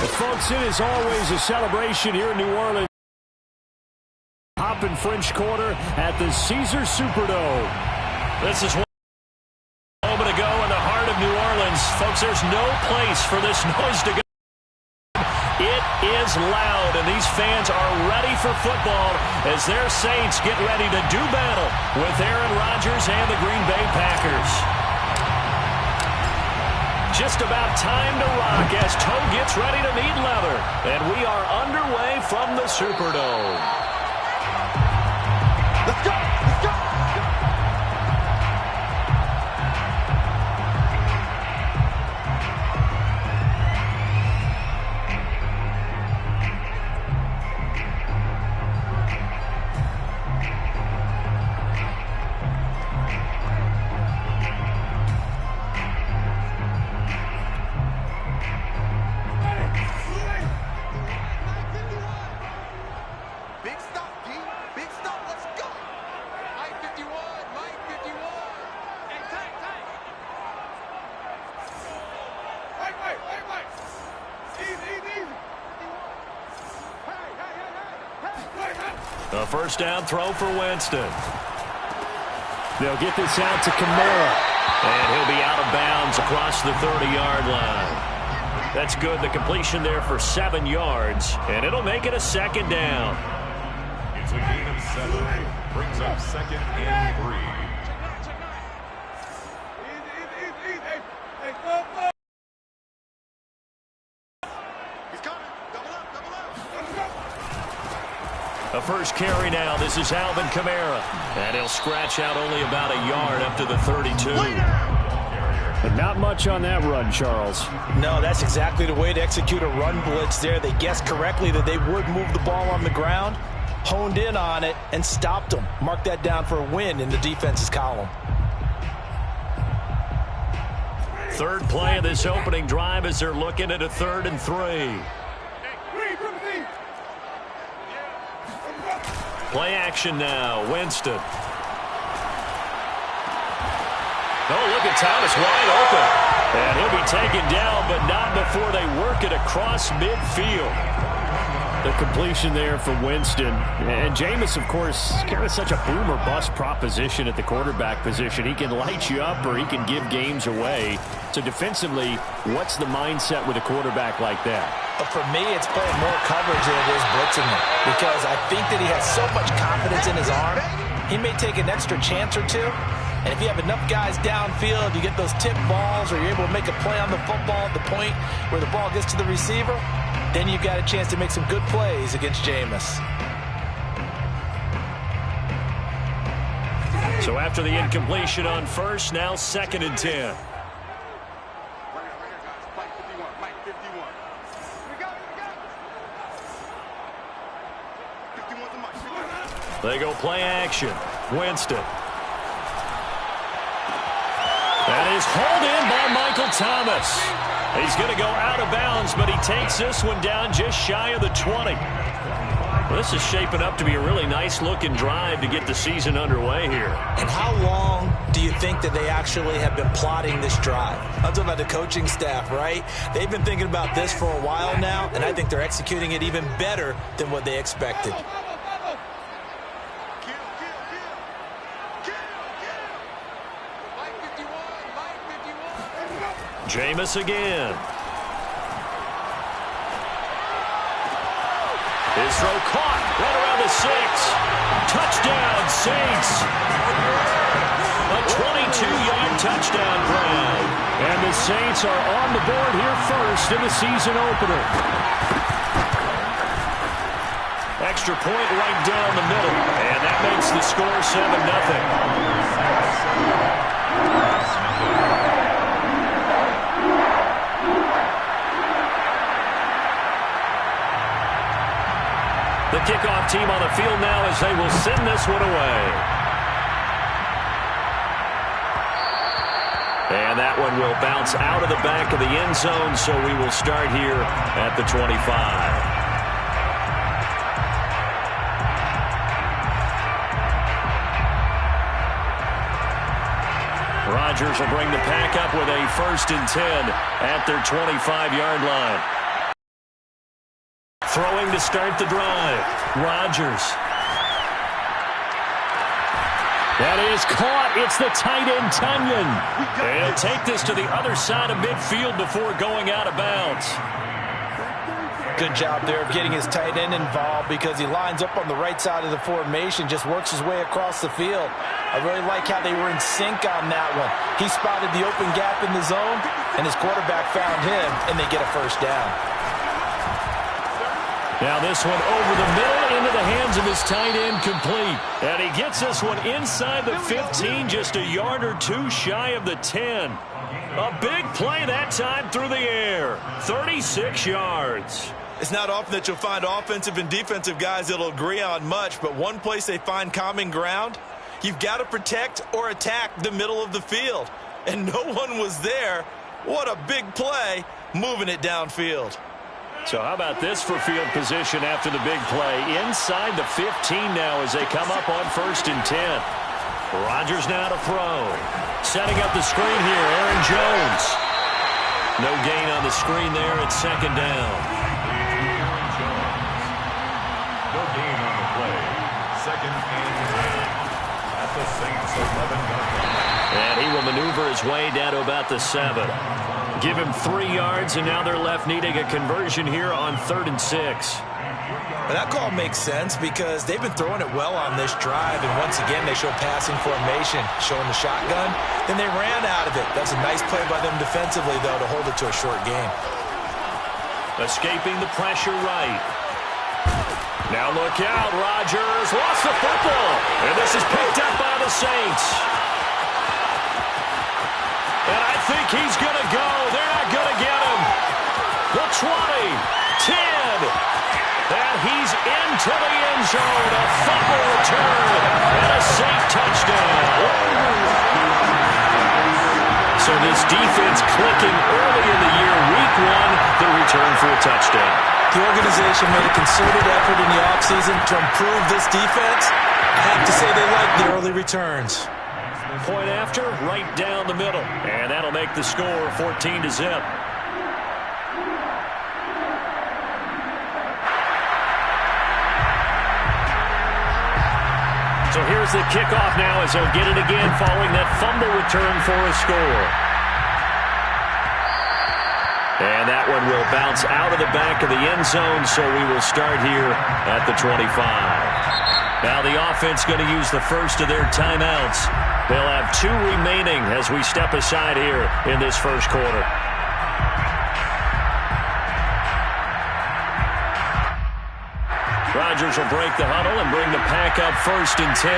Well, folks, it is always a celebration here in New Orleans. Hoppin' French Quarter at the Caesars Superdome. This is one moment ago in the heart of New Orleans. Folks, there's no place for this noise to go. It is loud, and these fans are ready for football as their Saints get ready to do battle with Aaron Rodgers and the Green Bay Packers. Just about time to rock as toe gets ready to meet leather. And we are underway from the Superdome. Let's go! Let's go! A first down throw for Winston. They'll get this out to Kamara. And he'll be out of bounds across the 30-yard line. That's good. The completion there for 7 yards. And it'll make it a second down. It's a gain of 7. Brings up 2nd and 3. A first carry now. This is Alvin Kamara. And he'll scratch out only about a yard up to the 32. But not much on that run, Charles. No, that's exactly the way to execute a run blitz there. They guessed correctly that they would move the ball on the ground, honed in on it, and stopped them. Mark that down for a win in the defense's column. Third play of this opening drive as they're looking at a 3rd and 3. Play action now. Winston. Oh, look at Thomas wide open. And he'll be taken down, but not before they work it across midfield. The completion there for Winston. And Jameis, of course, kind of such a boom or bust proposition at the quarterback position. He can light you up or he can give games away. So defensively, what's the mindset with a quarterback like that? For me, it's playing more coverage than it is blitzing him, because I think that he has so much confidence in his arm. He may take an extra chance or two, and if you have enough guys downfield, you get those tip balls, or you're able to make a play on the football at the point where the ball gets to the receiver, then you've got a chance to make some good plays against Jameis. So after the incompletion on first, now 2nd and 10. They go play action. Winston. That is hauled in by Michael Thomas. He's going to go out of bounds, but he takes this one down just shy of the 20. Well, this is shaping up to be a really nice-looking drive to get the season underway here. And how long do you think that they actually have been plotting this drive? I'm talking about the coaching staff, right? They've been thinking about this for a while now, and I think they're executing it even better than what they expected. Jameis again. His throw caught right around the 6. Touchdown, Saints. A 22-yard touchdown grab. And the Saints are on the board here first in the season opener. Extra point right down the middle. And that makes the score 7-0. The kickoff team on the field now as they will send this one away. And that one will bounce out of the back of the end zone, so we will start here at the 25. Rodgers will bring the pack up with a 1st and 10 at their 25-yard line. Throwing to start the drive. Rodgers. That is caught. It's the tight end, Tunyon. He'll take this to the other side of midfield before going out of bounds. Good job there of getting his tight end involved because he lines up on the right side of the formation, just works his way across the field. I really like how they were in sync on that one. He spotted the open gap in the zone, and his quarterback found him, and they get a first down. Now this one over the middle into the hands of his tight end, complete. And he gets this one inside the 15, just a yard or two shy of the 10. A big play that time through the air. 36 yards. It's not often that you'll find offensive and defensive guys that'll agree on much, but one place they find common ground, you've got to protect or attack the middle of the field. And no one was there. What a big play, moving it downfield. So how about this for field position after the big play? Inside the 15 now as they come up on 1st and 10. Rodgers now to throw. Setting up the screen here, Aaron Jones. No gain on the screen there at 2nd down. No gain on the play. 2nd and 10. At the Saints 11-yard line. And he will maneuver his way down to about the 7. Give him 3 yards, and now they're left needing a conversion here on 3rd and 6. But that call makes sense because they've been throwing it well on this drive, and once again they show passing formation, showing the shotgun. Then they ran out of it. That's a nice play by them defensively, though, to hold it to a short game. Escaping the pressure right. Now look out, Rodgers lost the football, and this is picked up by the Saints. And I think he's going to go. They're not going to get him. The 20, 10, and he's into the end zone. A fumble return and a safe touchdown. So this defense clicking early in the year, week 1, the return for a touchdown. The organization made a concerted effort in the offseason to improve this defense. I have to say they like the early returns. Point after, right down the middle. And that'll make the score 14-0. So here's the kickoff now as they'll get it again following that fumble return for a score. And that one will bounce out of the back of the end zone, so we will start here at the 25. Now the offense going to use the first of their timeouts. They'll have 2 remaining as we step aside here in this first quarter. Rodgers will break the huddle and bring the pack up 1st and 10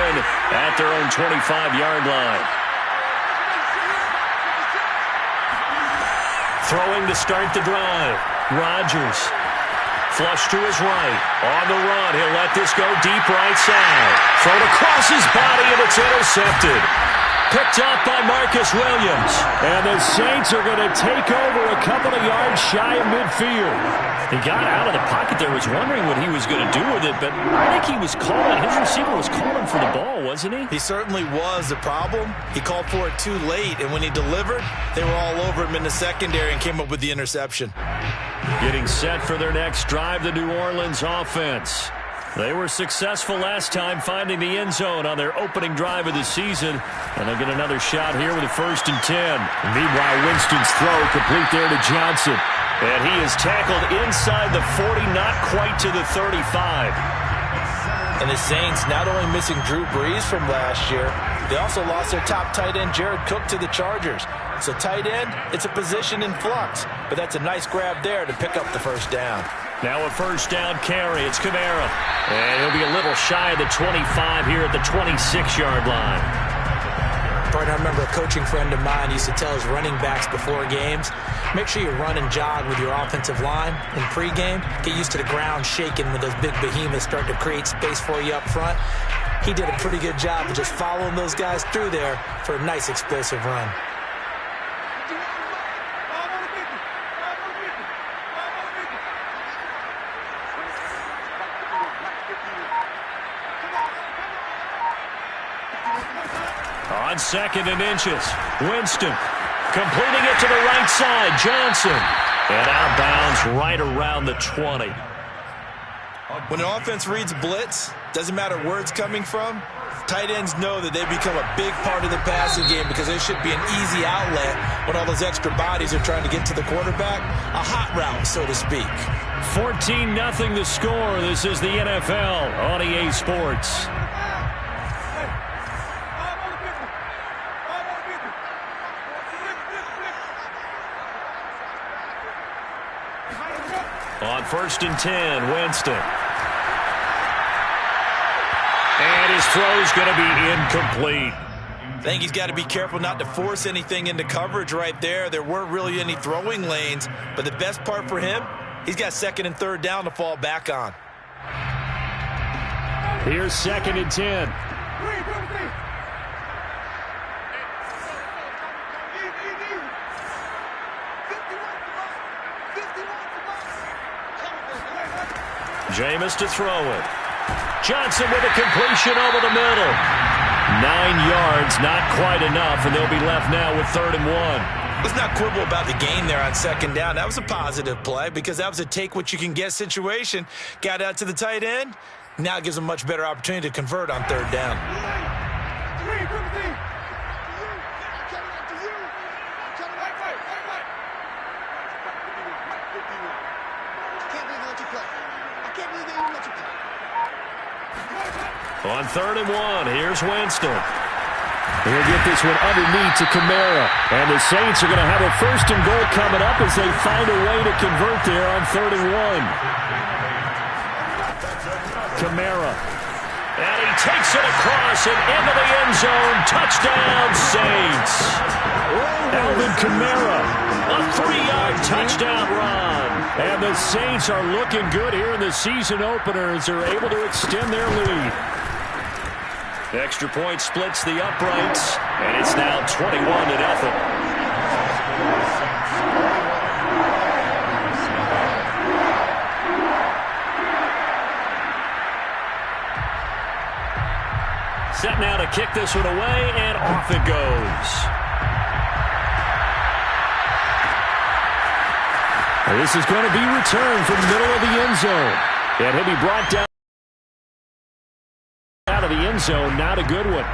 at their own 25-yard line. Throwing to start the drive. Rodgers. Flush to his right. On the run. He'll let this go deep right side. Thrown across his body, and it's intercepted. Picked up by Marcus Williams. And the Saints are going to take over a couple of yards shy of midfield. He got out of the pocket there, was wondering what he was going to do with it, but I think he was calling. His receiver was calling for the ball, wasn't he? He certainly was. The problem, he called for it too late, and when he delivered, they were all over him in the secondary and came up with the interception. Getting set for their next drive, the New Orleans offense. They were successful last time finding the end zone on their opening drive of the season, and they'll get another shot here with a 1st and 10. Meanwhile, Winston's throw complete there to Johnson. And he is tackled inside the 40, not quite to the 35. And the Saints not only missing Drew Brees from last year, they also lost their top tight end, Jared Cook, to the Chargers. So tight end, it's a position in flux, but that's a nice grab there to pick up the first down. Now a first down carry. It's Kamara. And he'll be a little shy of the 25 here at the 26-yard line. Part I remember a coaching friend of mine used to tell his running backs before games, make sure you run and jog with your offensive line in pregame. Get used to the ground shaking when those big behemoths start to create space for you up front. He did a pretty good job of just following those guys through there for a nice explosive run. On 2nd and inches, Winston completing it to the right side. Johnson. And out of bounds right around the 20. When an offense reads blitz, doesn't matter where it's coming from, tight ends know that they become a big part of the passing game because there should be an easy outlet when all those extra bodies are trying to get to the quarterback. A hot route, so to speak. 14-0 the score. This is the NFL on EA Sports. On 1st and 10, Winston. And his throw's going to be incomplete. I think he's got to be careful not to force anything into coverage right there. There weren't really any throwing lanes, but the best part for him, he's got 2nd and 3rd down to fall back on. Here's 2nd and 10. Jameis to throw it. Johnson with a completion over the middle. 9 yards, not quite enough, and they'll be left now with 3rd and 1. Let's not quibble about the gain there on 2nd down. That was a positive play because that was a take-what-you-can-get situation. Got out to the tight end. Now it gives them a much better opportunity to convert on 3rd down. On 3rd and 1, here's Winston. He'll get this one underneath to Kamara. And the Saints are going to have a 1st and goal coming up as they find a way to convert there on 3rd and 1. Kamara. And he takes it across and into the end zone. Touchdown, Saints. Alvin Kamara, a 3-yard touchdown run. And the Saints are looking good here in the season opener as they're able to extend their lead. Extra point splits the uprights, and it's now 21-0. Set now to kick this one away, and off it goes. And this is going to be returned from the middle of the end zone. And he'll be brought down out of the end zone. Not a good one.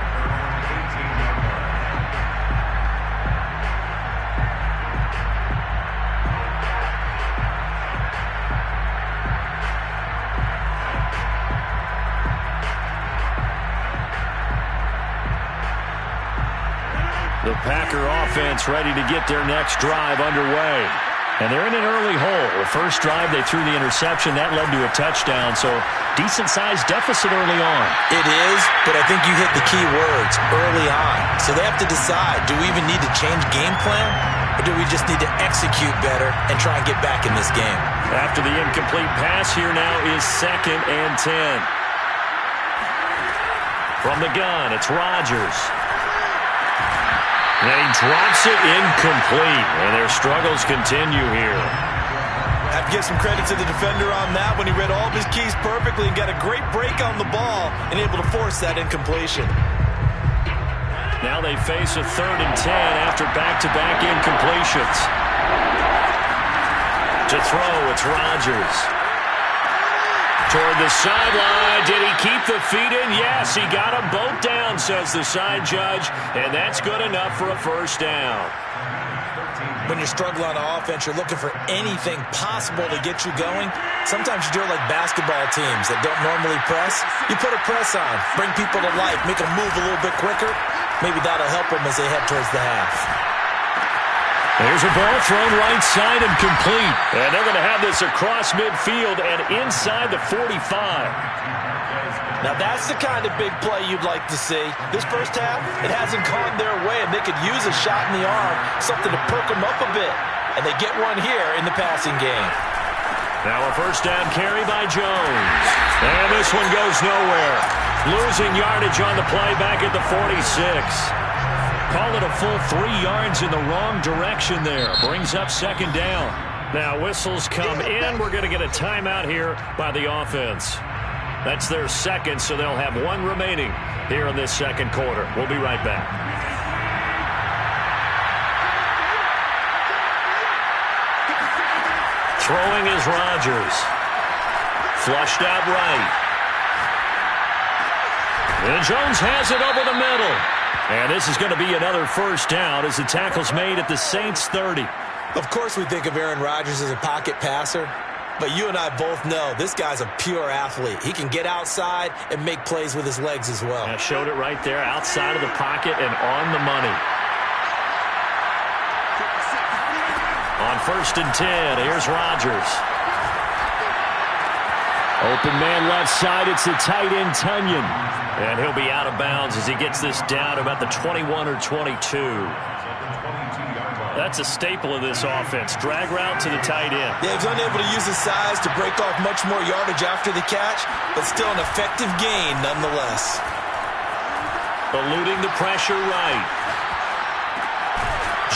The Packer offense ready to get their next drive underway. And they're in an early hole. The first drive, they threw the interception. That led to a touchdown, so decent-sized deficit early on. It is, but I think you hit the key words, early on. So they have to decide, do we even need to change game plan, or do we just need to execute better and try and get back in this game? After the incomplete pass, here now is 2nd and 10. From the gun, it's Rodgers. And he drops it incomplete, and their struggles continue here. Have to give some credit to the defender on that when he read all of his keys perfectly and got a great break on the ball and able to force that incompletion. Now they face a 3rd and 10 after back-to-back incompletions. To throw, it's Rodgers. Toward the sideline. Did he keep the feet in? Yes, he got them both down, says the side judge, and that's good enough for a 1st down. When you struggle on offense, you're looking for anything possible to get you going. Sometimes you do it like basketball teams that don't normally press. You put a press on, bring people to life, make them move a little bit quicker. Maybe that'll help them as they head towards the half. There's a ball thrown right side and complete. And they're going to have this across midfield and inside the 45. Now that's the kind of big play you'd like to see. This first half, it hasn't gone their way, and they could use a shot in the arm, something to perk them up a bit. And they get one here in the passing game. Now a 1st down carry by Jones. And this one goes nowhere. Losing yardage on the play back at the 46. Call it a full 3 yards in the wrong direction there. Brings up 2nd down. Now whistles come in. We're going to get a timeout here by the offense. That's their 2nd, so they'll have 1 remaining here in this 2nd quarter. We'll be right back. Throwing is Rodgers. Flushed out right. And Jones has it over the middle. And this is going to be another first down as the tackle's made at the Saints 30. Of course we think of Aaron Rodgers as a pocket passer, but you and I both know this guy's a pure athlete. He can get outside and make plays with his legs as well. Yeah, showed it right there, outside of the pocket and on the money. On 1st and 10, here's Rodgers. Open man left side, it's the tight end Tunyon. And he'll be out of bounds as he gets this down about the 21 or 22. That's a staple of this offense. Drag route to the tight end. Yeah, he's unable to use his size to break off much more yardage after the catch, but still an effective gain nonetheless. Eluding the pressure right.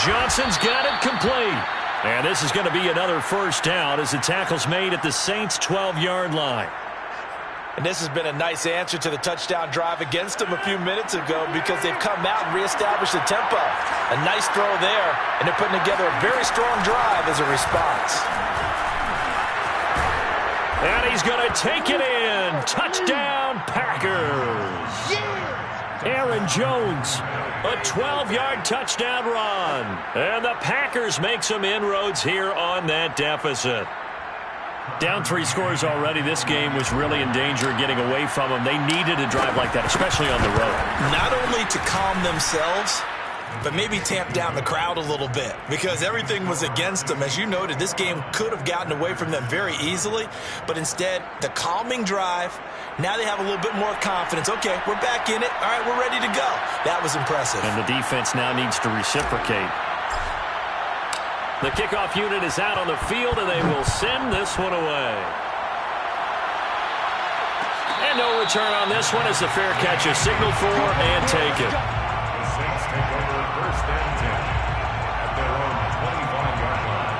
Johnson's got it complete. And this is going to be another first down as the tackle's made at the Saints' 12-yard line. And this has been a nice answer to the touchdown drive against them a few minutes ago because they've come out and reestablished the tempo. A nice throw there, and they're putting together a very strong drive as a response. And he's going to take it in. Touchdown, Packers. Aaron Jones, a 12-yard touchdown run. And the Packers make some inroads here on that deficit. Down 3 scores already. This game was really in danger of getting away from them. They needed a drive like that, especially on the road. Not only to calm themselves, but maybe tamp down the crowd a little bit because everything was against them. As you noted, this game could have gotten away from them very easily, but instead, the calming drive, now they have a little bit more confidence. Okay, we're back in it. All right, we're ready to go. That was impressive. And the defense now needs to reciprocate. The kickoff unit is out on the field, and they will send this one away. And no return on this one as the fair catch is signaled for and taken. The Saints take over 1st and 10 at their own 25-yard line.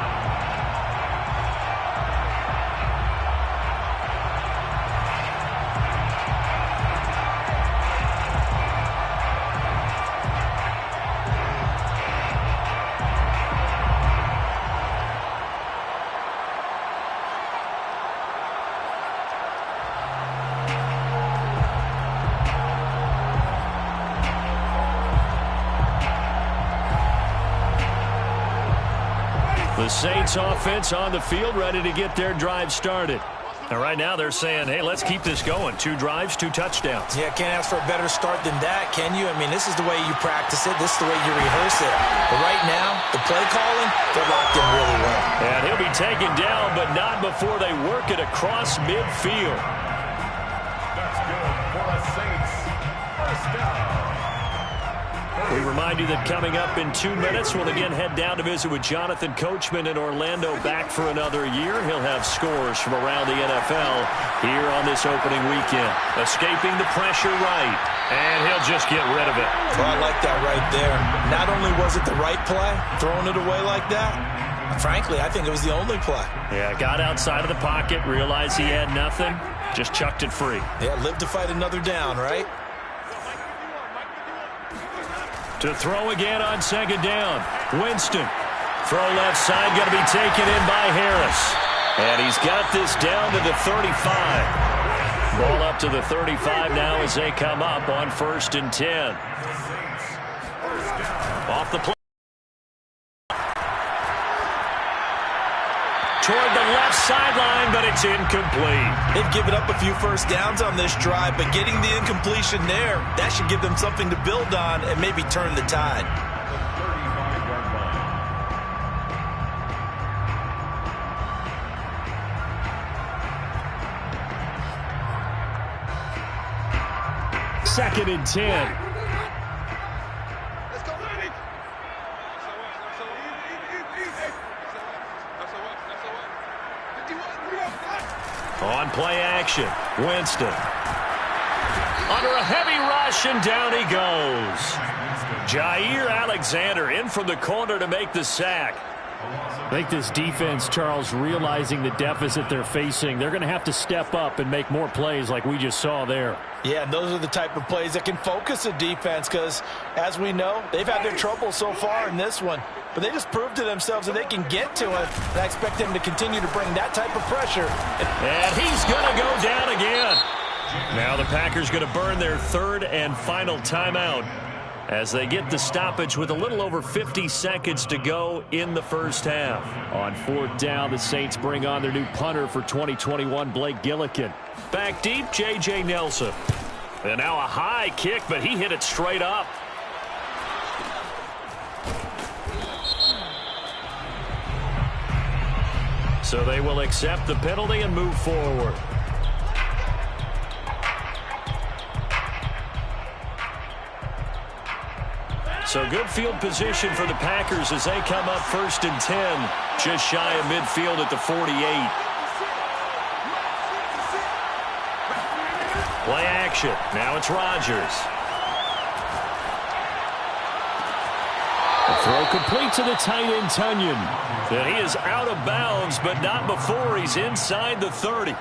The Saints offense on the field ready to get their drive started. And right now they're saying, hey, let's keep this going. 2 drives, 2 touchdowns. Yeah, can't ask for a better start than that, can you? I mean, this is the way you practice it. This is the way you rehearse it. But right now, the play calling, they're locked in really well. And he'll be taken down, but not before they work it across midfield. That's good for the Saints. First down. We remind you that coming up in 2 minutes, we'll again head down to visit with Jonathan Coachman in Orlando, back for another year. He'll have scores from around the NFL here on this opening weekend. Escaping the pressure right, and he'll just get rid of it. Oh, I like that right there. Not only was it the right play, throwing it away like that, frankly, I think it was the only play. Yeah, got outside of the pocket, realized he had nothing, just chucked it free. Yeah, live to fight another down, right? To throw again on 2nd down. Winston. Throw left side, going to be taken in by Harris. And he's got this down to the 35. Ball up to the 35 now as they come up on 1st and 10. Off the play. Toward the left sideline, but it's incomplete. They've given up a few first downs on this drive, but getting the incompletion there, that should give them something to build on and maybe turn the tide. Second and 10. On play action, Winston. Under a heavy rush, and down he goes. Jair Alexander in from the corner to make the sack. I think this defense, Charles, realizing the deficit they're facing, they're going to have to step up and make more plays like we just saw there. Yeah, and those are the type of plays that can focus a defense because, as we know, they've had their trouble so far in this one. but they just proved to themselves that they can get to him, and I expect them to continue to bring that type of pressure. And he's going to go down again. Now the Packers going to burn their third and final timeout as they get the stoppage with a little over 50 seconds to go in the first half. On fourth down, the Saints bring on their new punter for 2021, Blake Gillikin. Back deep, J.J. Nelson. And now a high kick, but he hit it straight up. So they will accept the penalty and move forward. So good field position for the Packers as they come up 1st and 10, just shy of midfield at the 48. Play action. Now it's Rodgers. The throw complete to the tight end, Tunyon. And he is out of bounds, but not before he's inside the 30.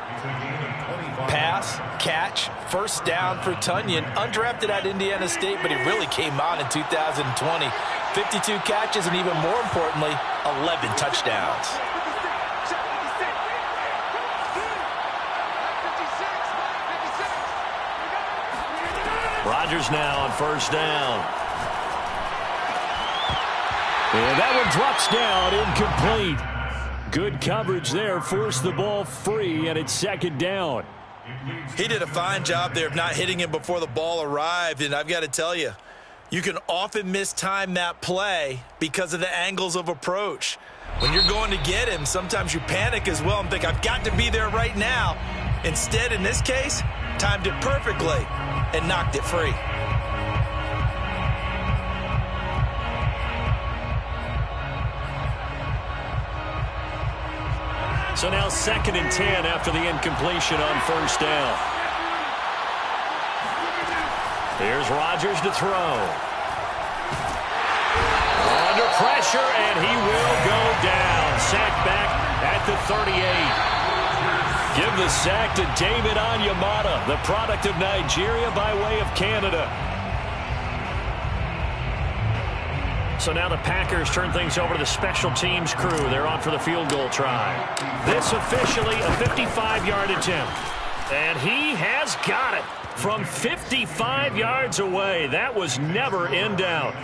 Pass, catch, first down for Tunyon. Undrafted at Indiana State, but he really came on in 2020. 52 catches, and even more importantly, 11 touchdowns. Rodgers now on first down. And that one drops down, incomplete. Good coverage there, forced the ball free, and it's 2nd down. He did a fine job there of not hitting him before the ball arrived, and I've got to tell you, you can often mistime that play because of the angles of approach. When you're going to get him, sometimes you panic as well and think, I've got to be there right now. Instead, in this case, timed it perfectly and knocked it free. So now 2nd and 10 after the incompletion on first down. Here's Rodgers to throw. Under pressure, and he will go down. Sacked back at the 38. Give the sack to David Onyemata, the product of Nigeria by way of Canada. So now the Packers turn things over to the special teams crew. They're on for the field goal try. This officially a 55-yard attempt. And he has got it from 55 yards away. That was never in doubt.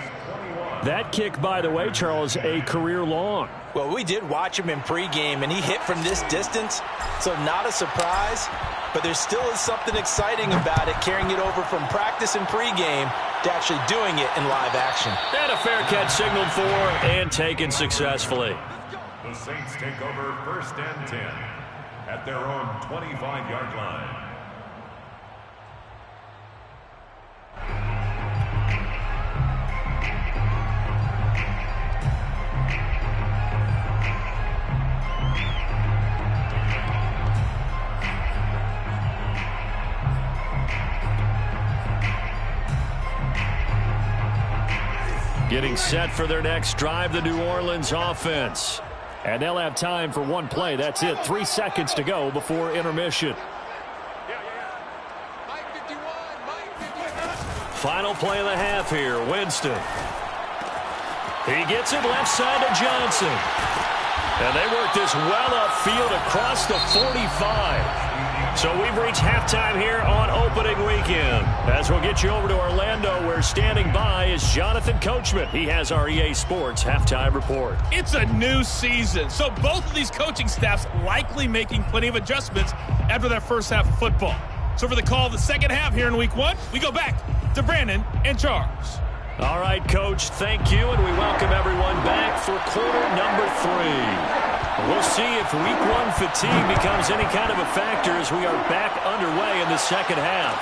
That kick, by the way, Charles, a career long. Well, we did watch him in pregame, and he hit from this distance, so not a surprise. But there still is something exciting about it, carrying it over from practice and pregame to actually doing it in live action. And a fair catch signaled for and taken successfully. The Saints take over 1st and 10 at their own 25-yard line. Getting set for their next drive, the New Orleans offense. And they'll have time for one play. That's it. 3 seconds to go before intermission. Final play of the half here, Winston. He gets it left side to Johnson. And they work this well upfield across the 45. So we've reached halftime here on opening weekend. As we'll get you over to Orlando, where standing by is Jonathan Coachman. He has our EA Sports halftime report. It's a new season, so both of these coaching staffs likely making plenty of adjustments after their first half of football. So for the call of the second half here in week one, we go back to Brandon and Charles. All right, Coach, thank you, and we welcome everyone back for quarter number 3. We'll see if week one fatigue becomes any kind of a factor as we are back underway in the second half.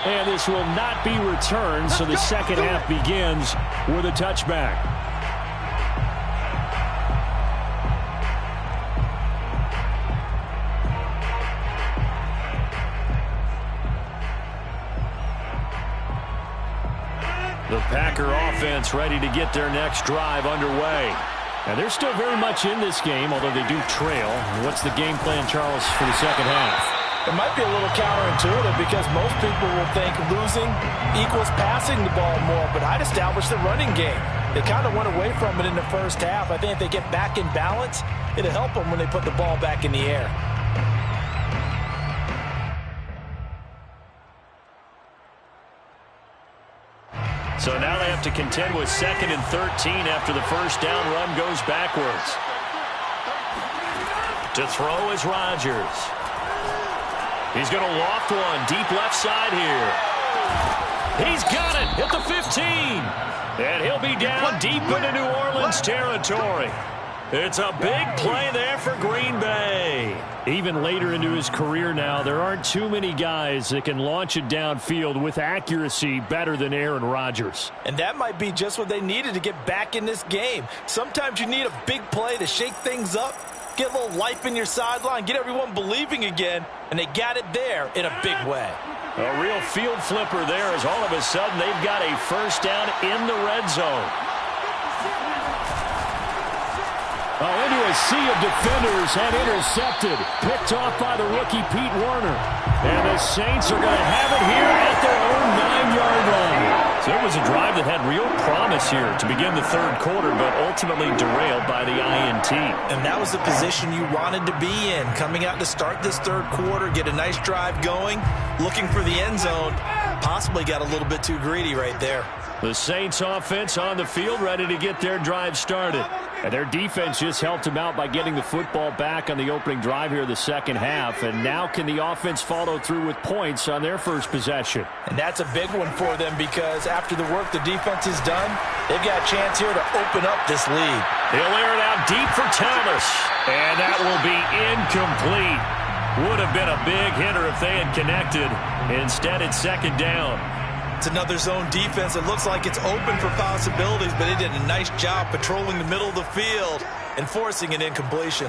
And this will not be returned, so the second half begins with a touchback. The Packer offense ready to get their next drive underway. And they're still very much in this game, although they do trail. What's the game plan, Charles, for the second half? It might be a little counterintuitive because most people will think losing equals passing the ball more, but I'd establish the running game. They kind of went away from it in the first half. I think if they get back in balance, it'll help them when they put the ball back in the air. So now they have to contend with 2nd and 13 after the first down run goes backwards. To throw is Rodgers. He's going to loft one deep left side here. He's got it at the 15. And he'll be down deep into New Orleans territory. It's a big play there for Green Bay. Even later into his career now, there aren't too many guys that can launch it downfield with accuracy better than Aaron Rodgers. And that might be just what they needed to get back in this game. Sometimes you need a big play to shake things up, get a little life in your sideline, get everyone believing again, and they got it there in a big way. A real field flipper there as all of a sudden they've got a first down in the red zone. Into a sea of defenders and intercepted. Picked off by the rookie Pete Werner. And the Saints are going to have it here at their own 9-yard line. So it was a drive that had real promise here to begin the third quarter, but ultimately derailed by the INT. And that was the position you wanted to be in. Coming out to start this third quarter, get a nice drive going, looking for the end zone. Possibly got a little bit too greedy right there. The Saints offense on the field, ready to get their drive started. And their defense just helped them out by getting the football back on the opening drive here the second half. And now can the offense follow through with points on their first possession? And that's a big one for them because after the work the defense has done, they've got a chance here to open up this lead. He'll air it out deep for Thomas. And that will be incomplete. Would have been a big hitter if they had connected. Instead, it's second down. It's another zone defense. It looks like it's open for possibilities, but they did a nice job patrolling the middle of the field and forcing an incompletion.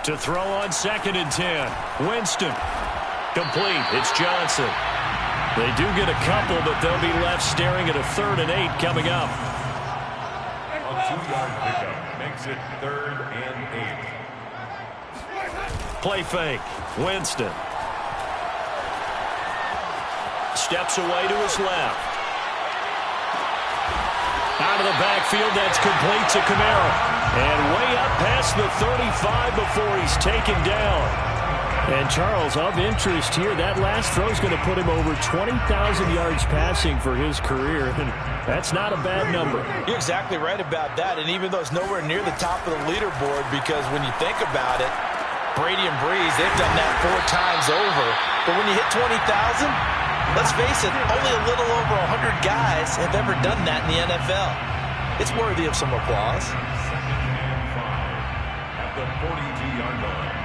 To throw on 2nd and 10. Winston. Complete. It's Johnson. They do get a couple, but they'll be left staring at a 3rd and 8 coming up. A 2-yard pickup makes it 3rd and 8. Play fake. Winston. Steps away to his left. Out of the backfield, that's complete to Kamara. And way up past the 35 before he's taken down. And Charles, of interest here, that last throw is going to put him over 20,000 yards passing for his career. And that's not a bad number. You're exactly right about that. And even though it's nowhere near the top of the leaderboard, because when you think about it, Brady and Breeze, they've done that 4 times over. But when you hit 20,000, let's face it, only a little over 100 guys have ever done that in the NFL. It's worthy of some applause. At the 42-yard line.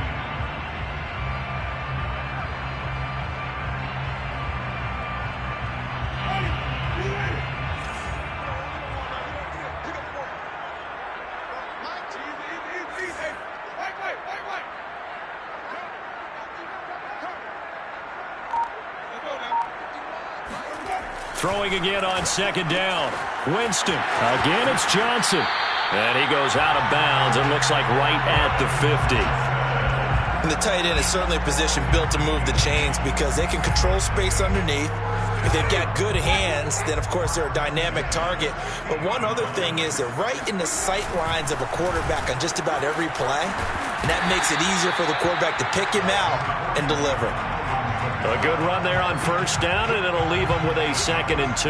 Throwing again on 2nd down. Winston. Again, it's Johnson. And he goes out of bounds and looks like right at the 50. And the tight end is certainly a position built to move the chains because they can control space underneath. If they've got good hands, then, of course, they're a dynamic target. But one other thing is they're right in the sight lines of a quarterback on just about every play. And that makes it easier for the quarterback to pick him out and deliver. A good run there on first down, and it'll leave him with a 2nd and 2.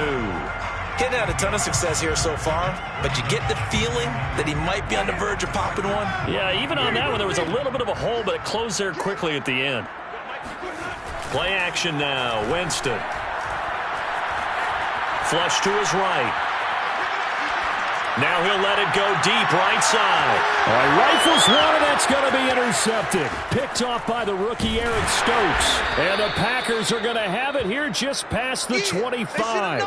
Getting had a ton of success here so far, but you get the feeling that he might be on the verge of popping one. Yeah, even on that one, there was a little bit of a hole, but it closed there quickly at the end. Play action now. Winston. Flush to his right. Now he'll let it go deep right side. Rifles one, and that's going to be intercepted. Picked off by the rookie Eric Stokes. And the Packers are going to have it here just past the 25.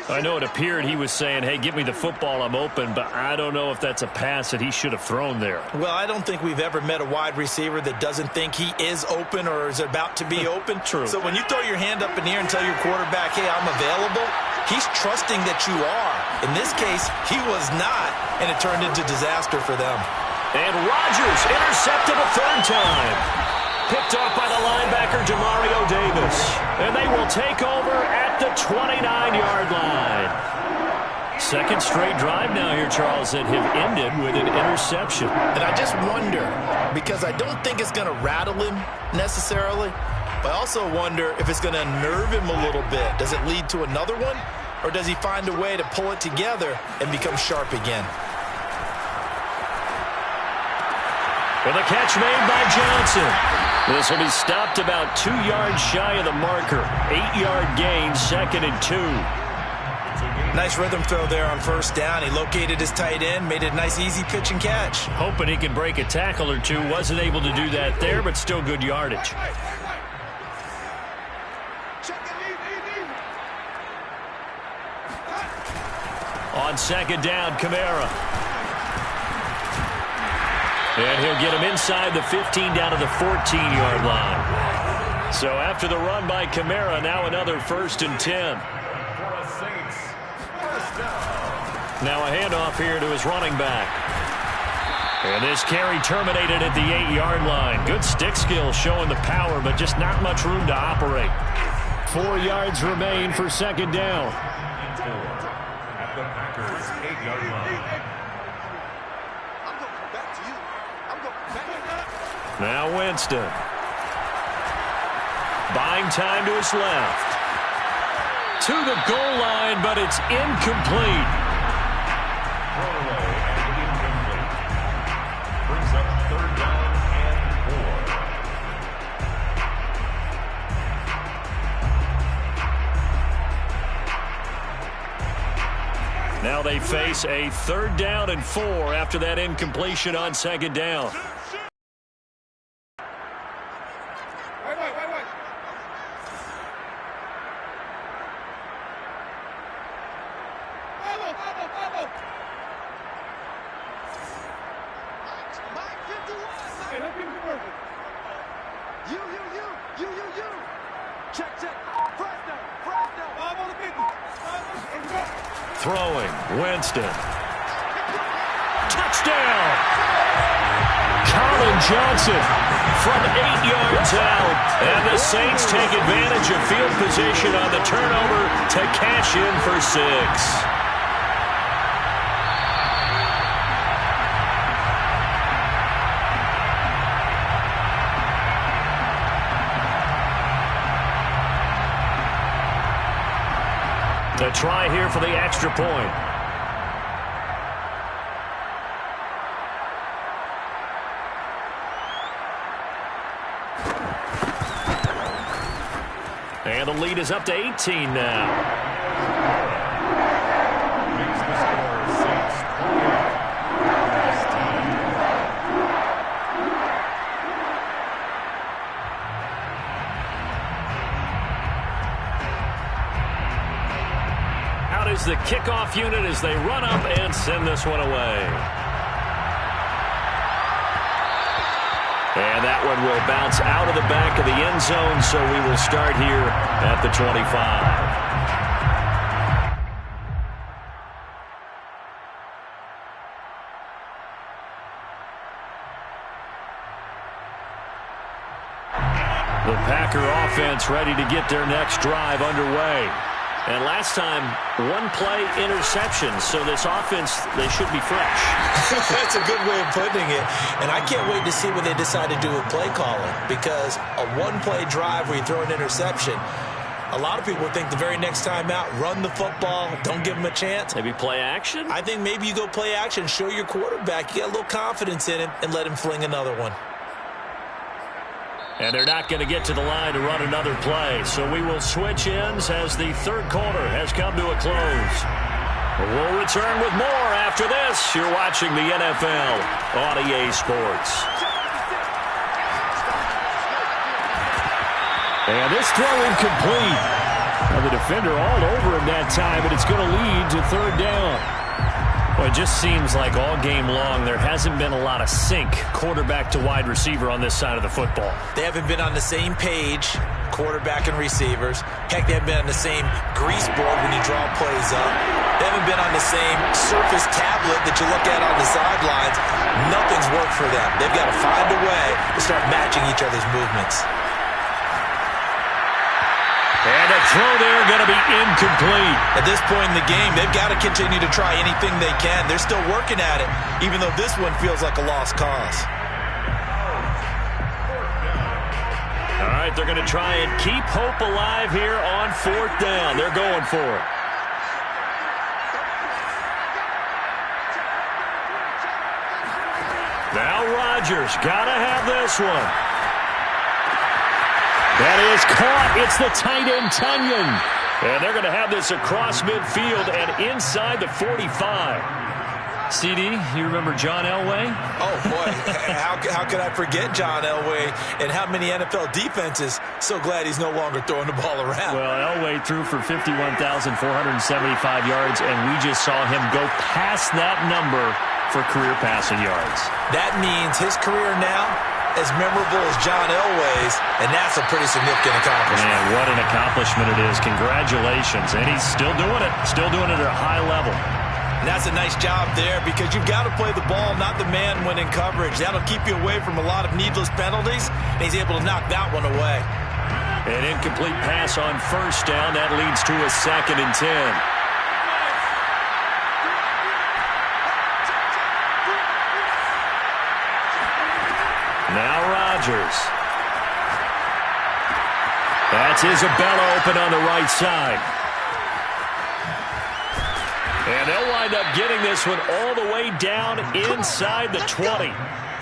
I know it appeared he was saying, hey, give me the football, I'm open, but I don't know if that's a pass that he should have thrown there. Well, I don't think we've ever met a wide receiver that doesn't think he is open or is about to be open. True. So when you throw your hand up in the air and tell your quarterback, hey, I'm available, he's trusting that you are. In this case, he was not, and it turned into disaster for them. And Rodgers intercepted a third time. Picked off by the linebacker, Demario Davis. And they will take over at the 29-yard line. Second straight drive now here, Charles, that have ended with an interception. And I just wonder, because I don't think it's going to rattle him necessarily, but I also wonder if it's going to unnerve him a little bit. Does it lead to another one, or does he find a way to pull it together and become sharp again? With a catch made by Johnson. This will be stopped about 2 yards shy of the marker. 8-yard gain, 2nd and 2. Nice rhythm throw there on first down. He located his tight end, made it a nice easy pitch and catch. Hoping he can break a tackle or two. Wasn't able to do that there, but still good yardage. On second down, Kamara. And he'll get him inside the 15 down to the 14-yard line. So after the run by Kamara, now another 1st and 10. Now a handoff here to his running back. And this carry terminated at the 8-yard line. Good stick skill showing the power, but just not much room to operate. 4 yards remain for second down. At the Packers' 8-yard line. Now Winston. Buying time to his left. To the goal line, but it's incomplete. Throwaway and incomplete. Brings up 3rd down and 4. Now they face a 3rd down and 4 after that incompletion on second down. Throwing, Winston. Touchdown! Colin Johnson from 8 yards out. And the Saints take advantage of field position on the turnover to cash in for 6. The try here for the extra point. And the lead is up to 18 now. Makes the score Saints 28. Out is the kickoff unit as they run up and send this one away. And that one will bounce out of the back of the end zone, so we will start here at the 25. The Packer offense ready to get their next drive underway. And last time, 1-play interception. So this offense, they should be fresh. That's a good way of putting it. And I can't wait to see what they decide to do with play calling. Because a 1-play drive where you throw an interception, a lot of people think the very next time out, run the football, don't give them a chance. Maybe play action? I think maybe you go play action, show your quarterback, you get a little confidence in him, and let him fling another one. And they're not going to get to the line to run another play. So we will switch ends as the third quarter has come to a close. We'll return with more after this. You're watching the NFL on EA Sports. And this throw incomplete. Now the defender all over him that time, but it's going to lead to 3rd down. Well, it just seems like all game long there hasn't been a lot of sync quarterback to wide receiver on this side of the football. They haven't been on the same page quarterback and receivers. Heck, they haven't been on the same grease board when you draw plays up. They haven't been on the same surface tablet that you look at on the sidelines. Nothing's worked for them. They've got to find a way to start matching each other's movements. And a throw there going to be incomplete. At this point in the game, they've got to continue to try anything they can. They're still working at it, even though this one feels like a lost cause. All right, they're going to try and keep hope alive here on 4th down. They're going for it. Now Rodgers got to have this one. That is caught. It's the tight end, Tunyon. And they're going to have this across midfield and inside the 45. CD, you remember John Elway? Oh, boy. How could I forget John Elway and how many NFL defenses? So glad he's no longer throwing the ball around. Well, Elway threw for 51,475 yards, and we just saw him go past that number for career passing yards. That means his career now as memorable as John Elway's, and that's a pretty significant accomplishment. Man, what an accomplishment it is. Congratulations. And he's still doing it at a high level. And that's a nice job there because you've got to play the ball, not the man when in coverage. That'll keep you away from a lot of needless penalties, and he's able to knock that one away. An incomplete pass on 1st down. That leads to a 2nd and 10. Now Rodgers. That's Isabella open on the right side. And they'll wind up getting this one all the way down inside the 20.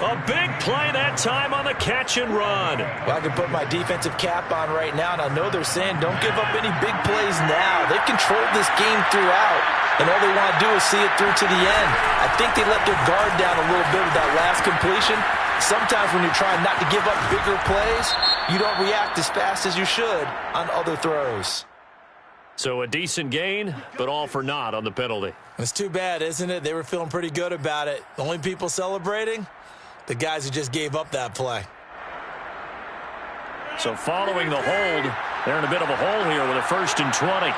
A big play that time on the catch and run. Well, I can put my defensive cap on right now, and I know they're saying don't give up any big plays now. They've controlled this game throughout, and all they want to do is see it through to the end. I think they let their guard down a little bit with that last completion. Sometimes when you're trying not to give up bigger plays, you don't react as fast as you should on other throws. So a decent gain, but all for naught on the penalty. It's too bad, isn't it? They were feeling pretty good about it. The only people celebrating, the guys who just gave up that play. So following the hold, they're in a bit of a hole here with a 1st and 20.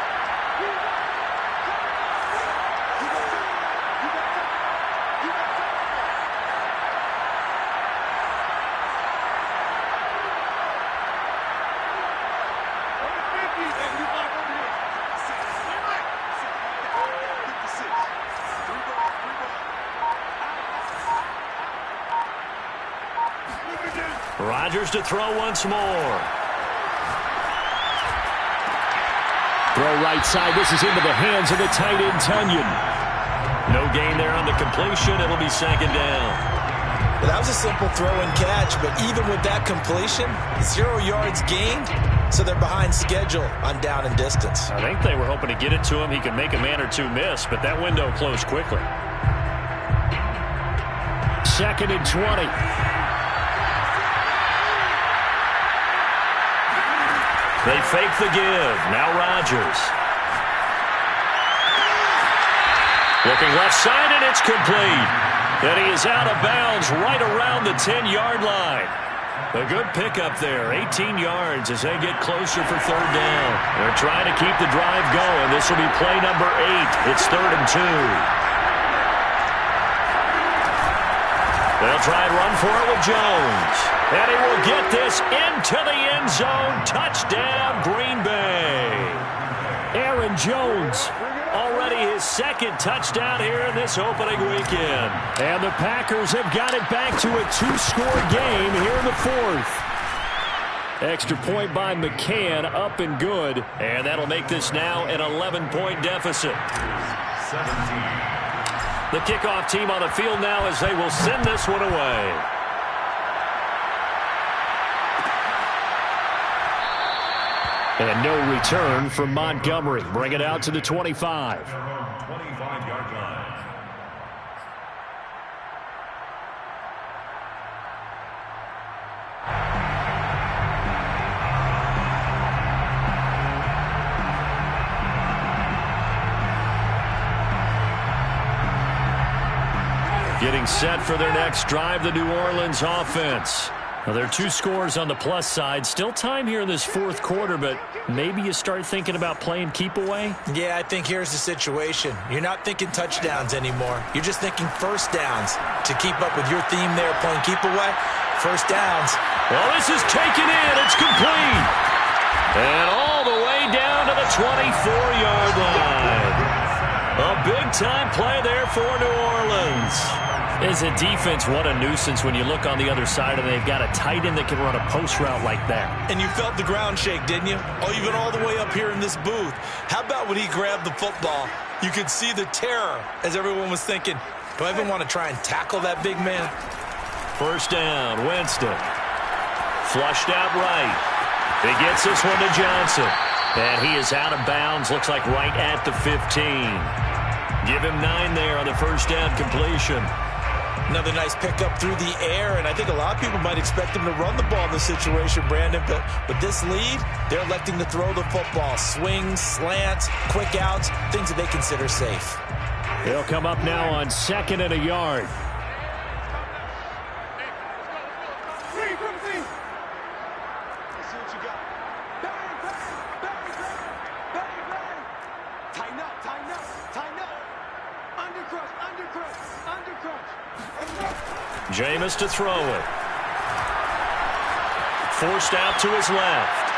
Rodgers to throw once more. Throw right side. This is into the hands of the tight end, Tunyon. No gain there on the completion. It'll be 2nd down. Well, that was a simple throw and catch, but even with that completion, 0 yards gained, so they're behind schedule on down and distance. I think they were hoping to get it to him. He could make a man or two miss, but that window closed quickly. 2nd and 20. They fake the give. Now Rodgers. Looking left side, and it's complete. And he is out of bounds right around the 10-yard line. A good pickup there. 18 yards as they get closer for 3rd down. They're trying to keep the drive going. This will be play number 8. It's 3rd and 2. They'll try and run for it with Jones. And he will get this into the end zone. Touchdown, Green Bay. Aaron Jones, already his 2nd touchdown here in this opening weekend. And the Packers have got it back to a 2-score game here in the 4th. Extra point by McCann, up and good. And that'll make this now an 11-point deficit. 17. The kickoff team on the field now as they will send this one away. And no return from Montgomery. Bring it out to the 25. 25-yard line. Getting set for their next drive, the New Orleans offense. Well, there are 2 scores on the plus side. Still time here in this fourth quarter, but maybe you start thinking about playing keep away? Yeah, I think here's the situation. You're not thinking touchdowns anymore. You're just thinking first downs. To keep up with your theme there, playing keep away, first downs. Well, this is taken in. It's complete. And all the way down to the 24-yard line. A big-time play there for New Orleans. As a defense, what a nuisance when you look on the other side and they've got a tight end that can run a post route like that. And you felt the ground shake, didn't you? Oh, you've been all the way up here in this booth. How about when he grabbed the football? You could see the terror as everyone was thinking, do I even want to try and tackle that big man? First down, Winston. Flushed out right. He gets this one to Johnson. And he is out of bounds, looks like right at the 15. Give him 9 there on the first down completion. Another nice pickup through the air, and I think a lot of people might expect him to run the ball in this situation, Brandon, but with this lead, they're electing to throw the football. Swings, slants, quick outs, things that they consider safe. They'll come up now on 2nd and a yard. Jameis to throw it. Forced out to his left.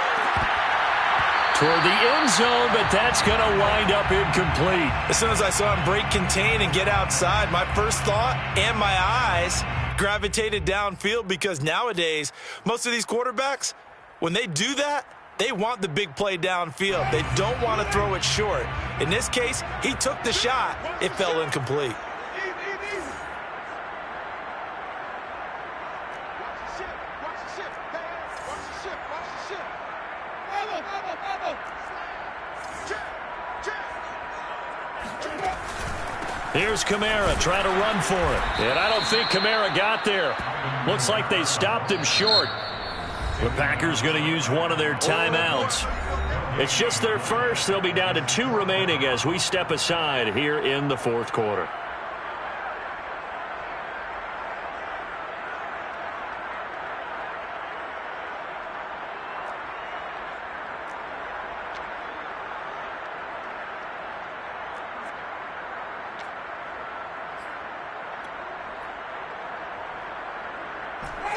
Toward the end zone, but that's going to wind up incomplete. As soon as I saw him break contain and get outside, my first thought and my eyes gravitated downfield, because nowadays, most of these quarterbacks, when they do that, they want the big play downfield. They don't want to throw it short. In this case, he took the shot. It fell incomplete. Here's Kamara trying to run for it. And I don't think Kamara got there. Looks like they stopped him short. The Packers going to use one of their timeouts. It's just their first. They'll be down to 2 remaining as we step aside here in the fourth quarter.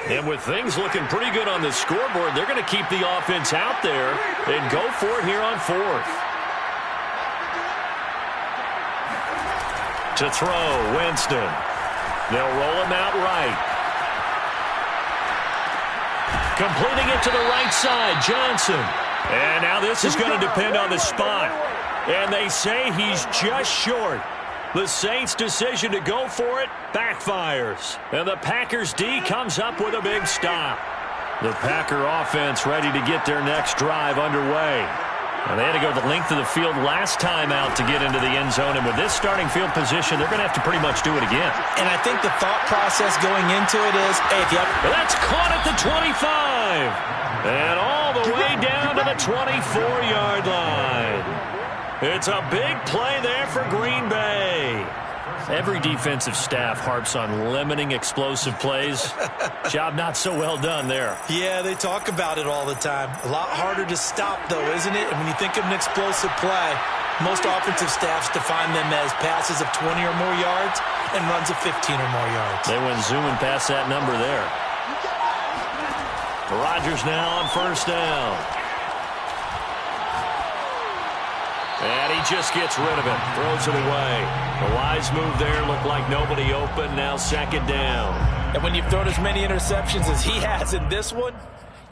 And with things looking pretty good on the scoreboard, they're going to keep the offense out there and go for it here on 4th. To throw, Winston. They'll roll him out right. Completing it to the right side, Johnson. And now this is going to depend on the spot. And they say he's just short. The Saints' decision to go for it backfires. And the Packers' D comes up with a big stop. The Packer offense ready to get their next drive underway. And they had to go the length of the field last time out to get into the end zone. And with this starting field position, they're going to have to pretty much do it again. And I think the thought process going into it is, hey, if you have... That's caught at the 25. And all the way down to the 24-yard line. It's a big play there for Green Bay. Every defensive staff harps on limiting explosive plays. Job not so well done there. Yeah, they talk about it all the time. A lot harder to stop, though, isn't it? And when you think of an explosive play, most offensive staffs define them as passes of 20 or more yards and runs of 15 or more yards. They went zooming past that number there. Rodgers now on first down. And he just gets rid of it. Throws it away. The wise move there. Looked like nobody open. Now 2nd down. And when you've thrown as many interceptions as he has in this one,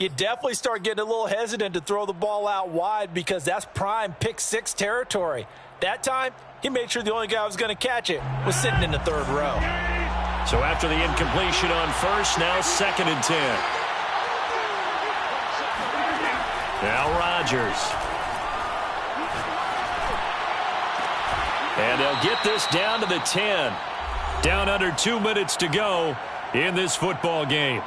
you definitely start getting a little hesitant to throw the ball out wide, because that's prime pick 6 territory. That time, he made sure the only guy who was going to catch it was sitting in the 3rd row. So after the incompletion on first, now 2nd and 10. Now Rodgers. And they'll get this down to the 10. Down under 2 minutes to go in this football game.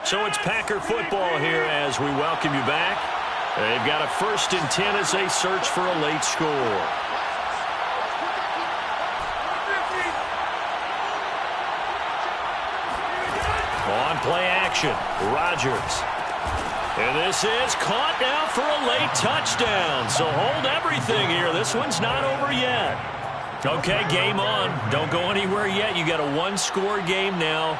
So it's Packer football here as we welcome you back. They've got a 1st and 10 as they search for a late score. action. Rodgers. And this is caught now for a late touchdown. So hold everything here. This one's not over yet. Okay, game on. Don't go anywhere yet. You got a one-score game now.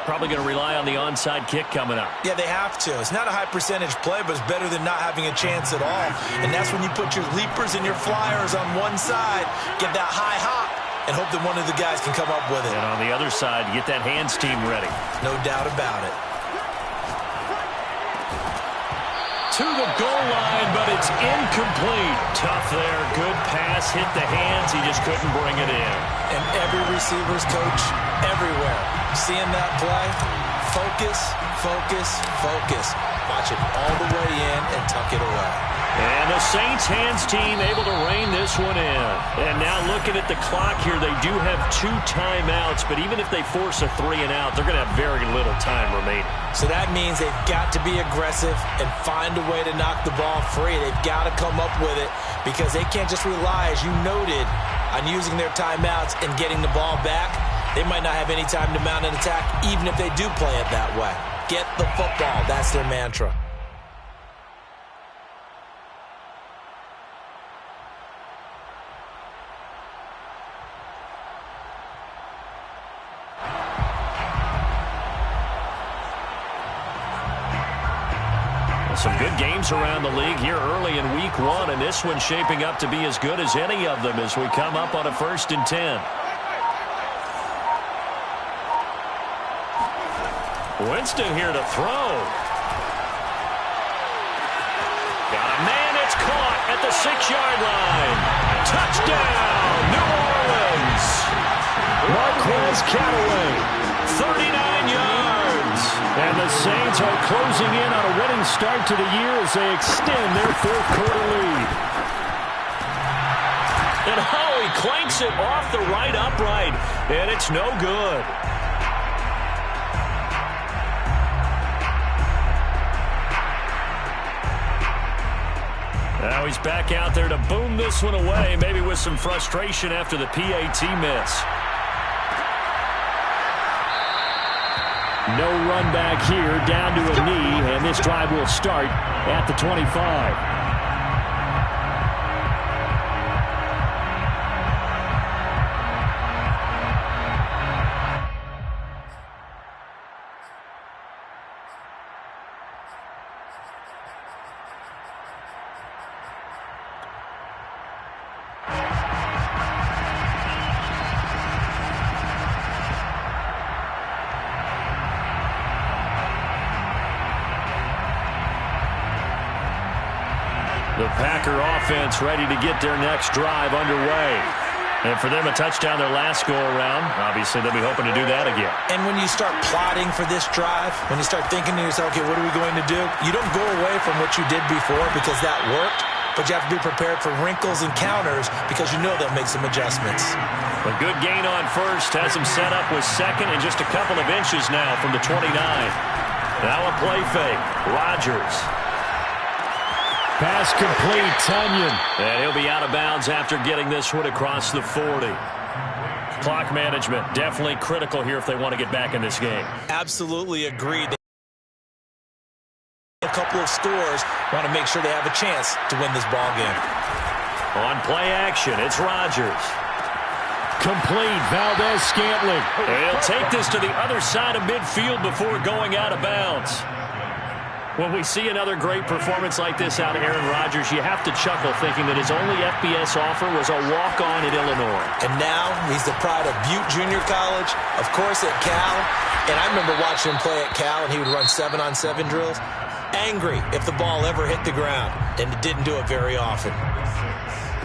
Probably going to rely on the onside kick coming up. Yeah, they have to. It's not a high percentage play, but it's better than not having a chance at all. And that's when you put your leapers and your flyers on one side, get that high hop, and hope that one of the guys can come up with it. And on the other side, get that hands team ready. No doubt about it. To the goal line, but it's incomplete. Tough there. Good pass. Hit the hands. He just couldn't bring it in. And every receiver's coach everywhere. Seeing that play, focus, focus, focus. Watch it all the way in and tuck it away. And the Saints hands team able to rein this one in. And now looking at the clock here, they do have 2 timeouts, but even if they force a 3 and out, they're going to have very little time remaining. So that means they've got to be aggressive and find a way to knock the ball free. They've got to come up with it because they can't just rely, as you noted, on using their timeouts and getting the ball back. They might not have any time to mount an attack, even if they do play it that way. Get the football. That's their mantra. Some good games around the league here early in week 1, and this one's shaping up to be as good as any of them as we come up on a 1st and 10. Winston here to throw. Got a man, it's caught at the 6-yard line. Touchdown, New Orleans. Marquez Callaway. 39 yards. And the Saints are closing in on a winning start to the year as they extend their 4th quarter lead. And he clanks it off the right upright, and it's no good. Now he's back out there to boom this one away, maybe with some frustration after the PAT miss. No run back here, down to a knee, and this drive will start at the 25. The Packer offense ready to get their next drive underway. And for them, a touchdown their last go-around. Obviously, they'll be hoping to do that again. And when you start plotting for this drive, when you start thinking to yourself, okay, what are we going to do? You don't go away from what you did before because that worked, but you have to be prepared for wrinkles and counters because you know they'll make some adjustments. A good gain on first has him set up with 2nd and just a couple of inches now from the 29. Now a play fake. Rodgers. Pass complete, Tunyon. And he'll be out of bounds after getting this one across the 40. Clock management definitely critical here if they want to get back in this game. Absolutely agreed. A couple of scores, want to make sure they have a chance to win this ball game. On play action, it's Rodgers. Complete, Valdez-Scantling. He'll take this to the other side of midfield before going out of bounds. When we see another great performance like this out of Aaron Rodgers, you have to chuckle thinking that his only FBS offer was a walk-on at Illinois. And now he's the pride of Butte Junior College, of course at Cal. And I remember watching him play at Cal, and he would run 7-on-7 drills. Angry if the ball ever hit the ground, and it didn't do it very often.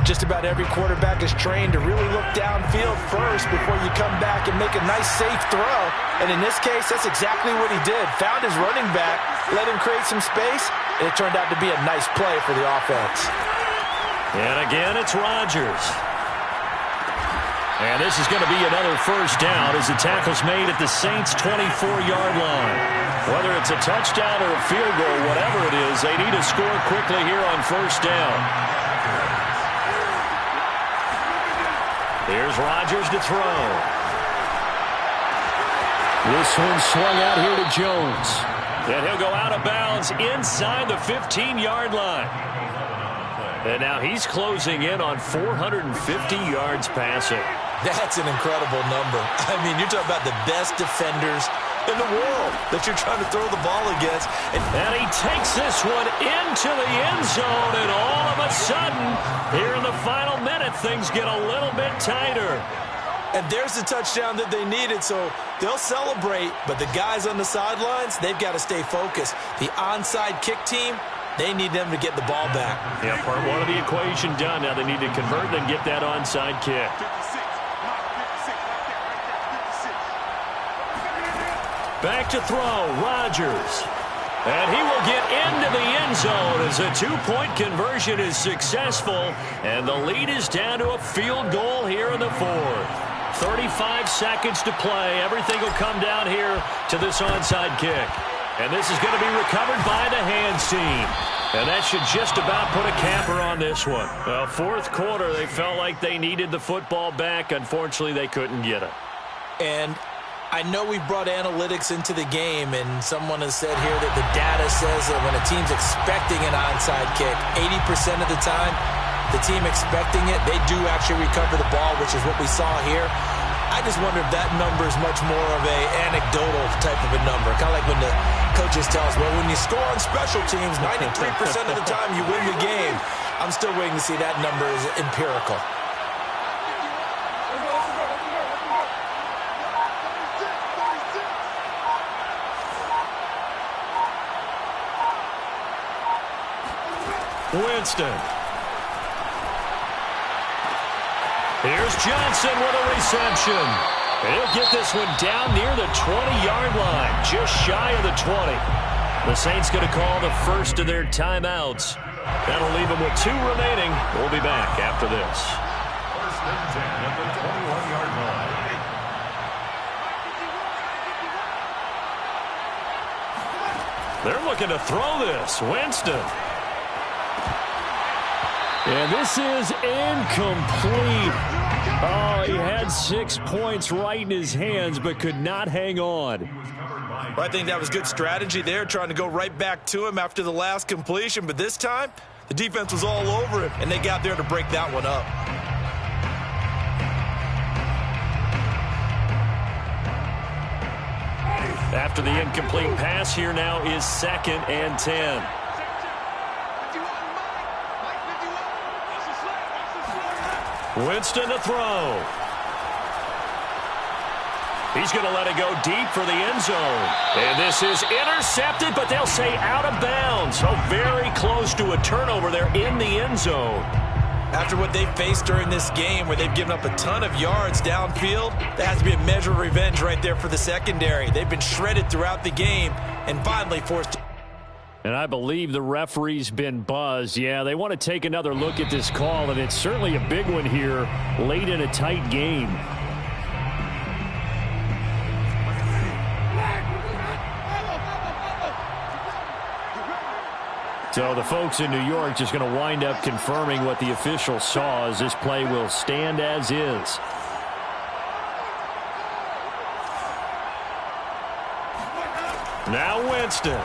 Just about every quarterback is trained to really look downfield first before you come back and make a nice, safe throw. And in this case, that's exactly what he did. Found his running back, let him create some space, and it turned out to be a nice play for the offense. And again, it's Rodgers. And this is going to be another first down as the tackle's made at the Saints' 24-yard line. Whether it's a touchdown or a field goal, whatever it is, they need to score quickly here on first down. Here's Rodgers to throw. This one swung out here to Jones. And he'll go out of bounds inside the 15-yard line. And now he's closing in on 450 yards passing. That's an incredible number. I mean, you're talking about the best defenders in the world that you're trying to throw the ball against. And he takes this one into the end zone, and all of a sudden, here in the final minute, things get a little bit tighter. And there's the touchdown that they needed, so they'll celebrate, but the guys on the sidelines, they've got to stay focused. The onside kick team, they need them to get the ball back. Yeah, part one of the equation done. Now they need to convert and get that onside kick. Back to throw, Rodgers. And he will get into the end zone as a two-point conversion is successful. And the lead is down to a field goal here in the fourth. 35 seconds to play. Everything will come down here to this onside kick. And this is going to be recovered by the hands team. And that should just about put a capper on this one. Well, fourth quarter, they felt like they needed the football back. Unfortunately, they couldn't get it. And I know we brought analytics into the game, and someone has said here that the data says that when a team's expecting an onside kick, 80% of the time, the team expecting it, they do actually recover the ball, which is what we saw here. I just wonder if that number is much more of a anecdotal type of a number. Kind of like when the coaches tell us, well, when you score on special teams, 93% of the time you win the game. I'm still waiting to see that number is empirical. Winston. Here's Johnson with a reception. He'll get this one down near the 20-yard line, just shy of the 20. The Saints going to call the first of their timeouts. That'll leave them with 2 remaining. We'll be back after this. First and 10 at the 21-yard line. They're looking to throw this. Winston. And this is incomplete. Oh, he had 6 points right in his hands, but could not hang on. Well, I think that was good strategy there, trying to go right back to him after the last completion. But this time, the defense was all over him, and they got there to break that one up. After the incomplete pass, here now is 2nd and 10. Winston to throw. He's going to let it go deep for the end zone. And this is intercepted, but they'll say out of bounds. So very close to a turnover there in the end zone. After what they faced during this game where they've given up a ton of yards downfield, that has to be a measure of revenge right there for the secondary. They've been shredded throughout the game and finally forced to. And I believe the referee's been buzzed. Yeah, they want to take another look at this call, and it's certainly a big one here late in a tight game. So the folks in New York just going to wind up confirming what the official saw, as this play will stand as is. Now Winston.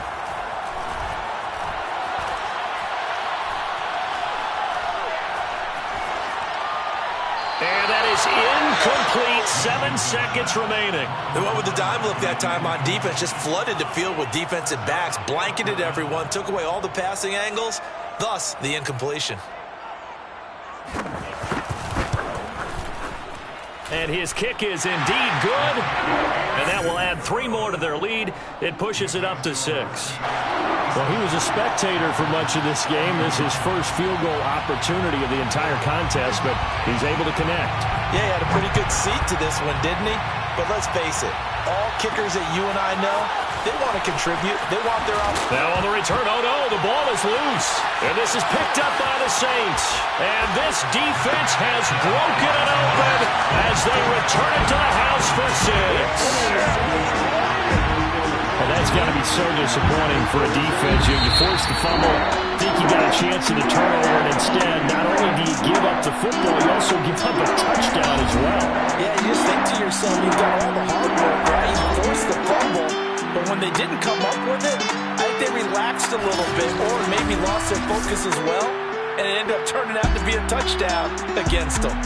And that is incomplete. 7 seconds remaining. They went with the dime look that time on defense, just flooded the field with defensive backs, blanketed everyone, took away all the passing angles, thus the incompletion. And his kick is indeed good. And that will add 3 more to their lead. It pushes it up to 6. Well, he was a spectator for much of this game. This is his first field goal opportunity of the entire contest, but he's able to connect. Yeah, he had a pretty good seat to this one, didn't he? But let's face it, all kickers that you and I know, they want to contribute. They want their opportunity. Now on the return, oh no, the ball is loose. And this is picked up by the Saints. And this defense has broken it open as they return it to the house for 6. Well, that's got to be so disappointing for a defense. You force the fumble, think you got a chance at a turnover, and instead, not only do you give up the football, you also give up a touchdown as well. Yeah, you just think to yourself, you've done all the hard work, right? You forced the fumble, but when they didn't come up with it, I think they relaxed a little bit or maybe lost their focus as well, and it ended up turning out to be a touchdown against them.